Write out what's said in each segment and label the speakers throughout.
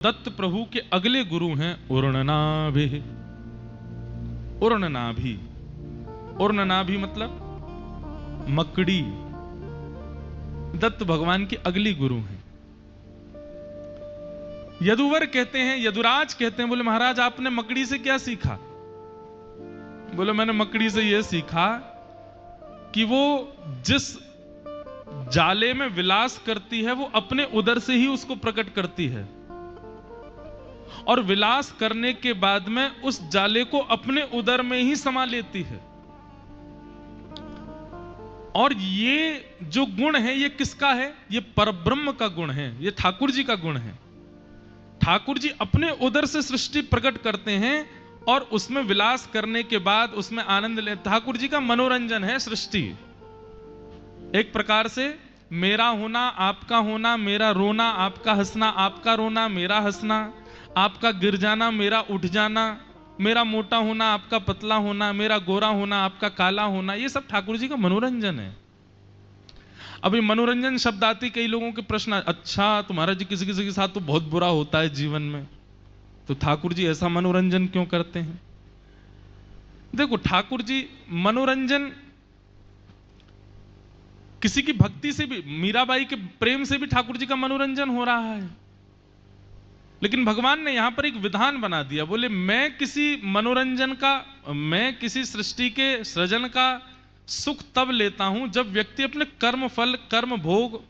Speaker 1: दत्त प्रभु के अगले गुरु हैं उर्णनाभि। उर्णनाभि, उर्णनाभि मतलब मकड़ी। दत्त भगवान के अगली गुरु हैं। यदुवर कहते हैं, यदुराज कहते हैं, बोले महाराज आपने मकड़ी से क्या सीखा? बोले मैंने मकड़ी से यह सीखा कि वो जिस जाले में विलास करती है वो अपने उदर से ही उसको प्रकट करती है, और विलास करने के बाद में उस जाले को अपने उदर में ही समा लेती है। और ये जो गुण है ये किसका है? ये परब्रह्म का गुण है, ये ठाकुर जी का गुण है। ठाकुर जी अपने उदर से सृष्टि प्रकट करते हैं और उसमें विलास करने के बाद उसमें आनंद ले। ठाकुर जी का मनोरंजन है सृष्टि। एक प्रकार से मेरा होना आपका होना, मेरा रोना आपका हंसना, आपका रोना मेरा हंसना, आपका गिर जाना मेरा उठ जाना, मेरा मोटा होना आपका पतला होना, मेरा गोरा होना आपका काला होना, ये सब ठाकुर जी का मनोरंजन है। अभी मनोरंजन शब्द आती कई लोगों के प्रश्न, अच्छा तुम्हारा जी किसी किसी के साथ तो बहुत बुरा होता है जीवन में, तो ठाकुर जी ऐसा मनोरंजन क्यों करते हैं? देखो ठाकुर जी मनोरंजन किसी की भक्ति से भी, मीराबाई के प्रेम से भी ठाकुर जी का मनोरंजन हो रहा है। लेकिन भगवान ने यहां पर एक विधान बना दिया, बोले मैं किसी मनोरंजन का, मैं किसी सृष्टि के सृजन का सुख तब लेता हूं जब व्यक्ति अपने कर्म फल कर्म भोग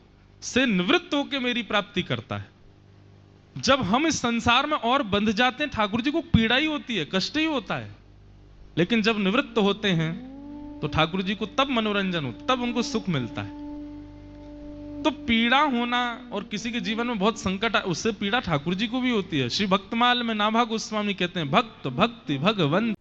Speaker 1: से निवृत्त होकर मेरी प्राप्ति करता है। जब हम इस संसार में और बंध जाते हैं ठाकुर जी को पीड़ा ही होती है, कष्ट ही होता है। लेकिन जब निवृत्त होते हैं तो ठाकुर जी को तब मनोरंजन होता, तब उनको सुख मिलता है। तो पीड़ा होना और किसी के जीवन में बहुत संकट है, उससे पीड़ा ठाकुर जी को भी होती है। श्री भक्तमाल में नाभा गोस्वामी कहते हैं, भक्त भक्ति भगवंत